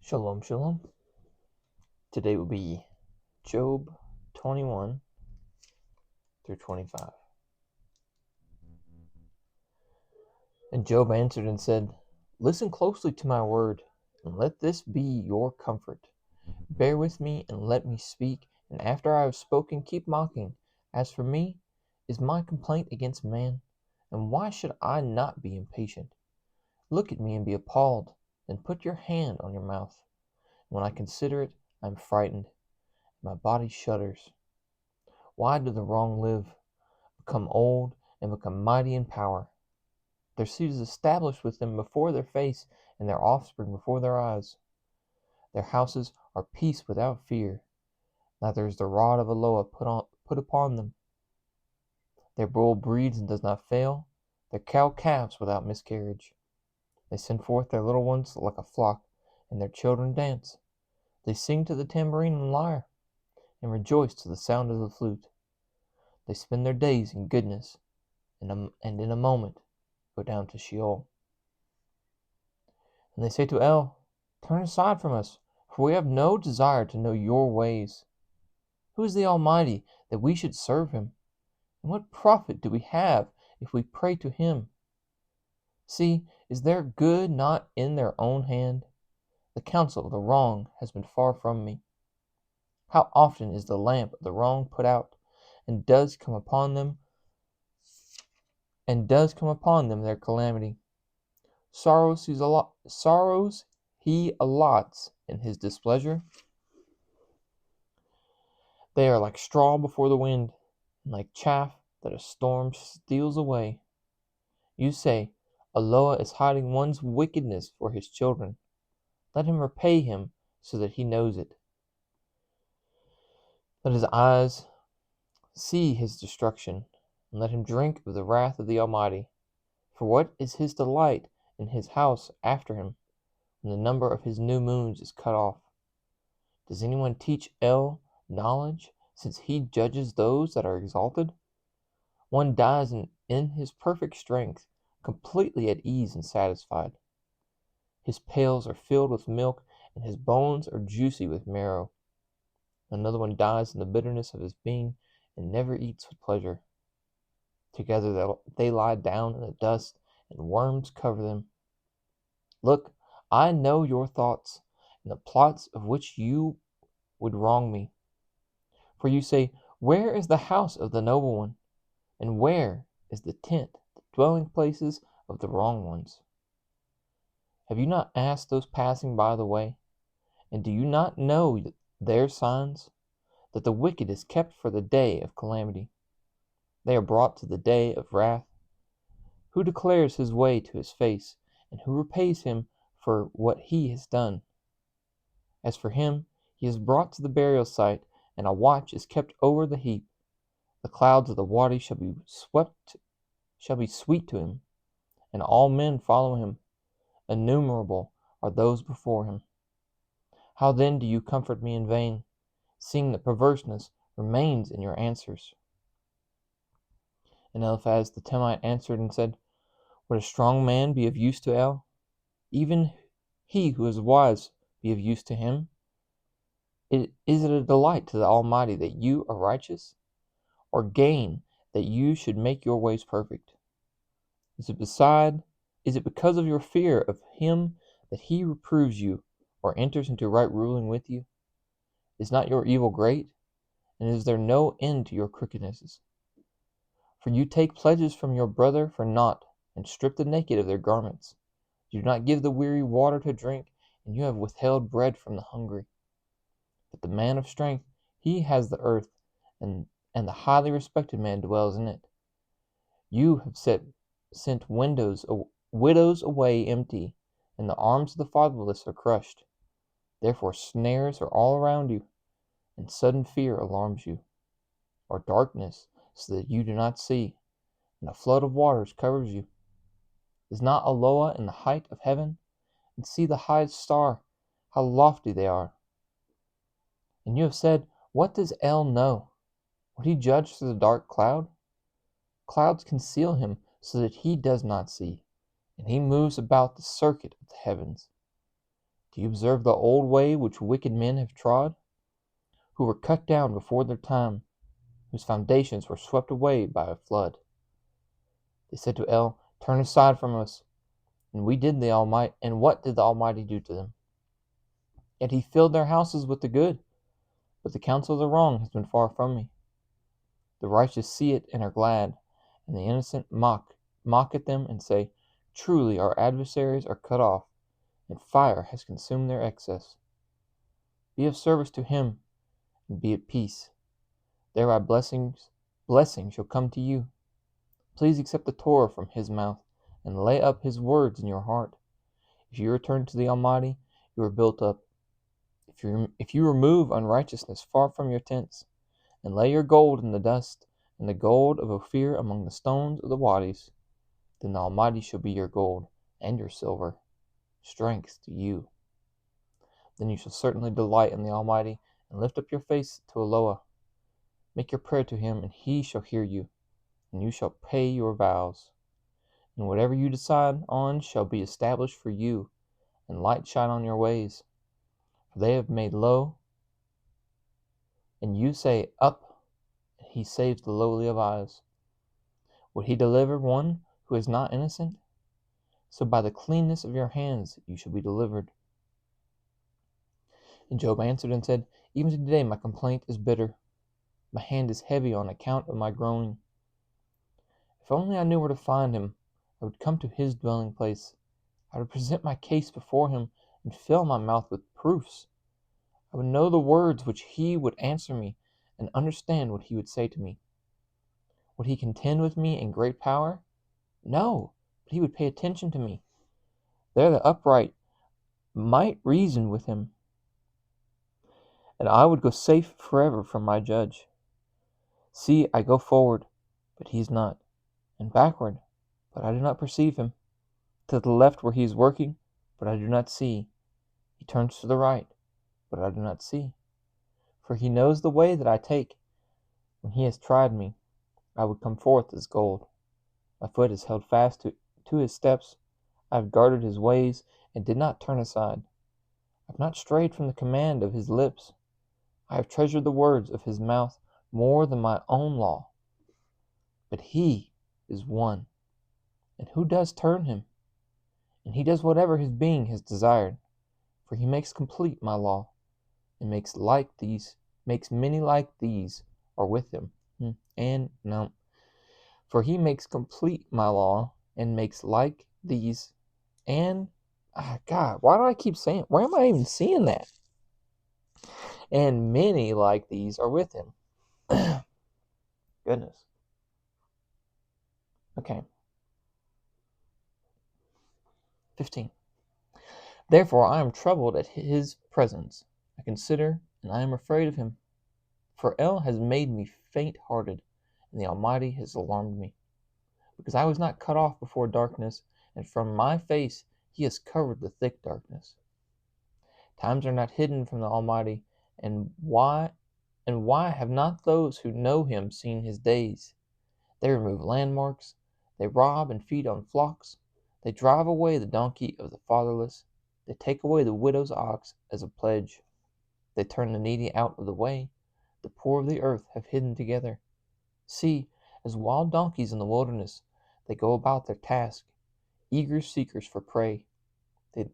Shalom, shalom. Today will be Job 21 through 25. And Job answered and said, Listen closely to my word, and let this be your comfort. Bear with me and let me speak, and after I have spoken, keep mocking. As for me, is my complaint against man? And why should I not be impatient? Look at me and be appalled, then put your hand on your mouth. When I consider it, I am frightened. My body shudders. Why do the wrong live, become old, and become mighty in power? Their seed is established with them before their face, and their offspring before their eyes. Their houses are peace without fear, neither is the rod of Eloah put upon them. Their bull breeds and does not fail, their cow calves without miscarriage. They send forth their little ones like a flock, and their children dance. They sing to the tambourine and lyre, and rejoice to the sound of the flute. They spend their days in goodness, and in a moment go down to Sheol. And they say to El, Turn aside from us, for we have no desire to know your ways. Who is the Almighty, that we should serve him? And what profit do we have if we pray to him? See, is their good not in their own hand? The counsel of the wrong has been far from me. How often is the lamp of the wrong put out, and does come upon them their calamity. Sorrows he allots in his displeasure. They are like straw before the wind, and like chaff that a storm steals away. You say, Eloah is hiding one's wickedness for his children. Let him repay him so that he knows it. Let his eyes see his destruction, and let him drink of the wrath of the Almighty. For what is his delight in his house after him, when the number of his new moons is cut off? Does anyone teach El knowledge, since he judges those that are exalted? One dies in his perfect strength, completely at ease and satisfied. His pails are filled with milk, and his bones are juicy with marrow. Another one dies in the bitterness of his being, and never eats with pleasure. Together they lie down in the dust, and worms cover them. Look, I know your thoughts, and the plots of which you would wrong me. For you say, Where is the house of the noble one? And where is the tent, the dwelling places of the wrong ones? Have you not asked those passing by the way? And do you not know their signs? That the wicked is kept for the day of calamity. They are brought to the day of wrath. Who declares his way to his face, and who repays him for what he has done? As for him, he is brought to the burial site, and a watch is kept over the heap. The clouds of the waters shall be sweet to him, and all men follow him. Innumerable are those before him. How then do you comfort me in vain, seeing that perverseness remains in your answers? And Eliphaz the Temite answered and said, Would a strong man be of use to El? Even he who is wise be of use to him? Is it a delight to the Almighty that you are righteous, or gain that you should make your ways perfect? Is it because of your fear of him that he reproves you, or enters into right ruling with you? Is not your evil great? And is there no end to your crookednesses? For you take pledges from your brother for naught, and strip the naked of their garments. You do not give the weary water to drink, and you have withheld bread from the hungry. But the man of strength, he has the earth, and the highly respected man dwells in it. You have sent widows away empty, and the arms of the fatherless are crushed. Therefore snares are all around you, and sudden fear alarms you, or darkness, so that you do not see, and a flood of waters covers you. Is not Eloah in the height of heaven? And see the highest star, how lofty they are. And you have said, What does El know? Would he judge through the dark cloud? Clouds conceal him so that he does not see, and he moves about the circuit of the heavens. Do you observe the old way which wicked men have trod, who were cut down before their time, whose foundations were swept away by a flood? They said to El, Turn aside from us. And what did the Almighty do to them? Yet he filled their houses with the good, but the counsel of the wrong has been far from me. The righteous see it and are glad, and the innocent mock at them and say, Truly our adversaries are cut off, and fire has consumed their excess. Be of service to him, and be at peace. Thereby blessing shall come to you. Please accept the Torah from his mouth, and lay up his words in your heart. If you return to the Almighty, you are built up. If you remove unrighteousness far from your tents, and lay your gold in the dust, and the gold of Ophir among the stones of the wadis, then the Almighty shall be your gold and your silver, strength to you. Then you shall certainly delight in the Almighty, and lift up your face to Eloah. Make your prayer to him, and he shall hear you, and you shall pay your vows. And whatever you decide on shall be established for you, and light shine on your ways. For they have made low, and you say, Up, and he saves the lowly of eyes. Would he deliver one who is not innocent? So by the cleanness of your hands you shall be delivered. And Job answered and said, Even today my complaint is bitter. My hand is heavy on account of my groaning. If only I knew where to find him, I would come to his dwelling place. I would present my case before him and fill my mouth with proofs. I would know the words which he would answer me and understand what he would say to me. Would he contend with me in great power? No, but he would pay attention to me. There the upright might reason with him, and I would go safe forever from my judge. See, I go forward, but he is not, and backward, but I do not perceive him. To the left where he is working, but I do not see. He turns to the right, but I do not see. For he knows the way that I take. When he has tried me, I would come forth as gold. My foot is held fast to his steps. I have guarded his ways and did not turn aside. I have not strayed from the command of his lips. I have treasured the words of his mouth more than my own law. But he is one, and who does turn him? And he does whatever his being has desired. For he makes complete my law, and makes many like these are with him. And no. For he makes complete my law, and makes like these, and God, why do I keep saying, where am I even seeing that? And many like these are with him. Goodness. Okay. 15. Therefore I am troubled at his presence. I consider, and I am afraid of him. For El has made me faint-hearted, and the Almighty has alarmed me. Because I was not cut off before darkness, and from my face he has covered the thick darkness. Times are not hidden from the Almighty, and why have not those who know him seen his days? They remove landmarks, they rob and feed on flocks, they drive away the donkey of the fatherless, they take away the widow's ox as a pledge, they turn the needy out of the way, the poor of the earth have hidden together. See, as wild donkeys in the wilderness, they go about their task, eager seekers for prey. The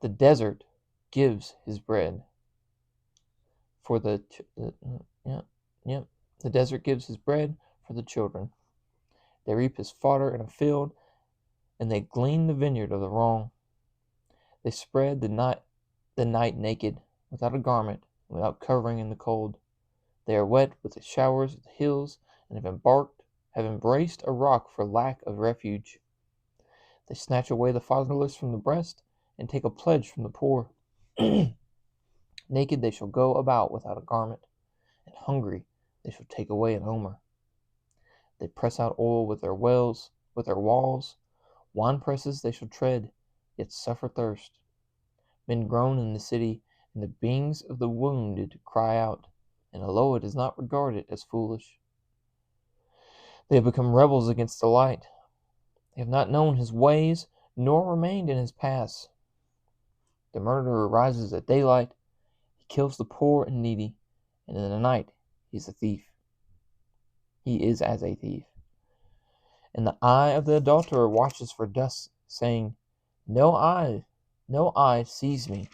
desert gives his bread. The desert gives his bread for the children. They reap his fodder in a field, and they glean the vineyard of the wrong. They spread the night naked, without a garment, without covering in the cold. They are wet with the showers of the hills, and have embraced a rock for lack of refuge. They snatch away the fatherless from the breast, and take a pledge from the poor. Naked they shall go about without a garment, and hungry they shall take away an omer. They press out oil with their walls, wine presses they shall tread, yet suffer thirst. Men groan in the city, and the beings of the wounded cry out, and Eloah does not regard it as foolish. They have become rebels against the light. They have not known his ways, nor remained in his paths. The murderer rises at daylight. He kills the poor and needy, and in the night he is a thief. He is as a thief. And the eye of the adulterer watches for dusk, saying, no eye sees me.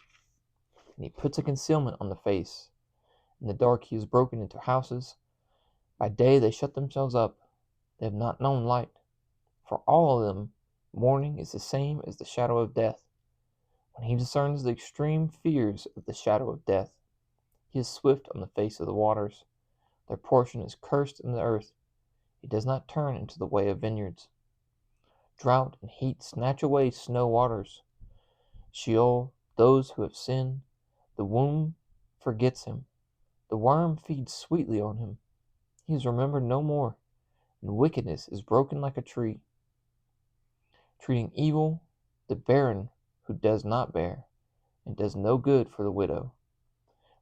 And he puts a concealment on the face. In the dark he has broken into houses. By day they shut themselves up. They have not known light. For all of them, morning is the same as the shadow of death. When he discerns the extreme fears of the shadow of death, he is swift on the face of the waters. Their portion is cursed in the earth. He does not turn into the way of vineyards. Drought and heat snatch away snow waters. Sheol, those who have sinned, the womb forgets him. The worm feeds sweetly on him. He is remembered no more, and wickedness is broken like a tree. Treating evil the barren who does not bear, and does no good for the widow.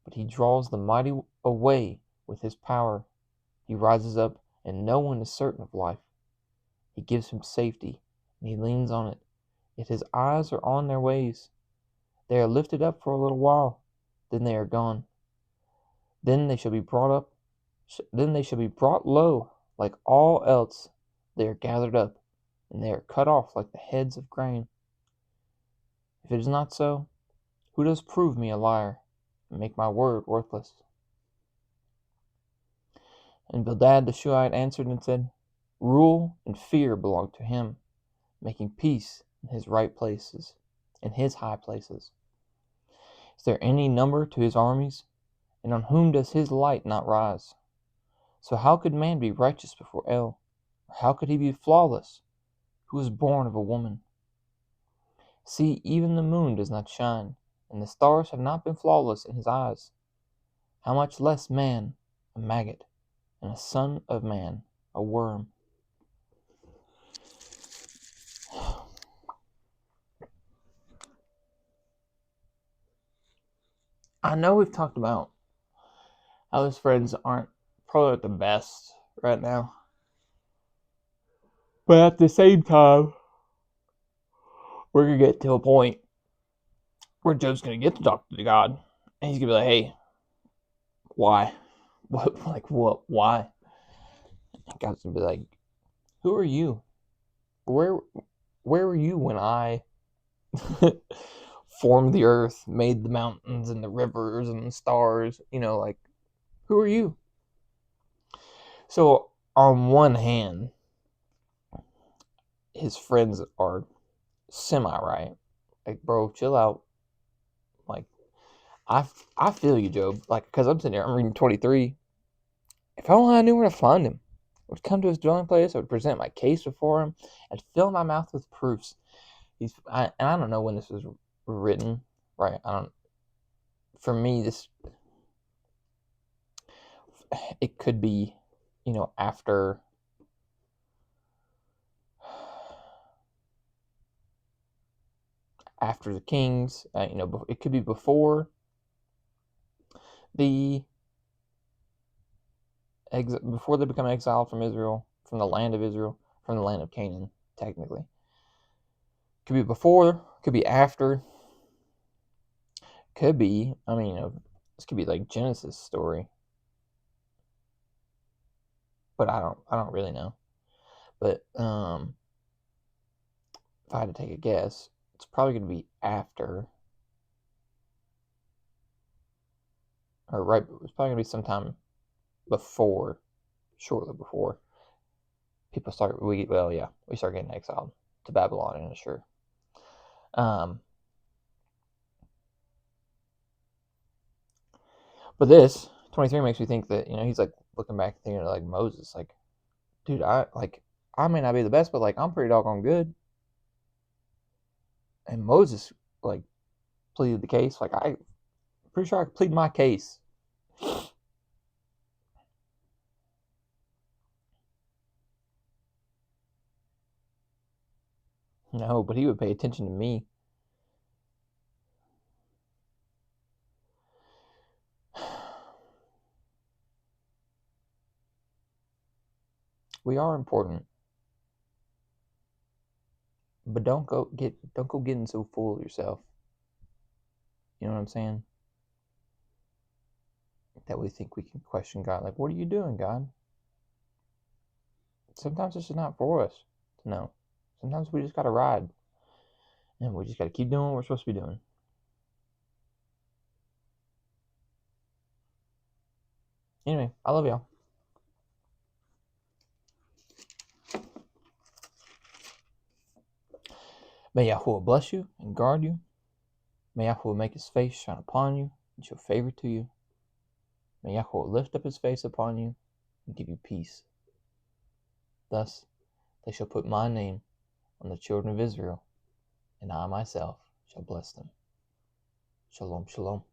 But he draws the mighty away with his power. He rises up, and no one is certain of life. He gives him safety, and he leans on it. Yet his eyes are on their ways. They are lifted up for a little while, then they are gone. Then they shall be brought low, like all else. They are gathered up, and they are cut off like the heads of grain. If it is not so, who does prove me a liar, and make my word worthless? And Bildad the Shuhite answered and said, rule and fear belong to him, making peace in his right places, in his high places. Is there any number to his armies? And on whom does his light not rise? So how could man be righteous before El? Or how could he be flawless, who was born of a woman? See, even the moon does not shine, and the stars have not been flawless in his eyes. How much less man, a maggot, and a son of man, a worm? I know we've talked about how his friends aren't probably the best right now. But at the same time, we're going to get to a point where Job's going to get to talk to God. And he's going to be like, hey, why? What? Why? And God's going to be like, who are you? Where were you when I formed the earth, made the mountains and the rivers and the stars? Who are you? So, on one hand, his friends are semi-right. Like, bro, chill out. Like, I feel you, Job. Like, because I'm sitting here, I'm reading 23. If only I knew where to find him. I would come to his dwelling place. I would present my case before him. I'd fill my mouth with proofs. I don't know when this was written, right? For me, it could be, after the kings. It could be before before they become exiled from Israel, from the land of Israel, from the land of Canaan, technically. Could be before, could be after, could be, this could be like Genesis story. But I don't really know. But if I had to take a guess, it's probably going to be after, or right, it's probably going to be sometime before, shortly before people we start getting exiled to Babylon and Ashur. But this 23 makes me think that, he's like looking back thinking like Moses, like, dude, I may not be the best, but like I'm pretty doggone good. And Moses like pleaded the case. Like, I'm pretty sure I could plead my case. No, but he would pay attention to me. We are important. But don't go getting so full of yourself. You know what I'm saying? That we think we can question God. Like, what are you doing, God? Sometimes it's just not for us to know. Sometimes we just got to ride. And we just got to keep doing what we're supposed to be doing. Anyway, I love y'all. May Yahweh bless you and guard you. May Yahweh make his face shine upon you and show favor to you. May Yahweh lift up his face upon you and give you peace. Thus they shall put my name on the children of Israel, and I myself shall bless them. Shalom, shalom.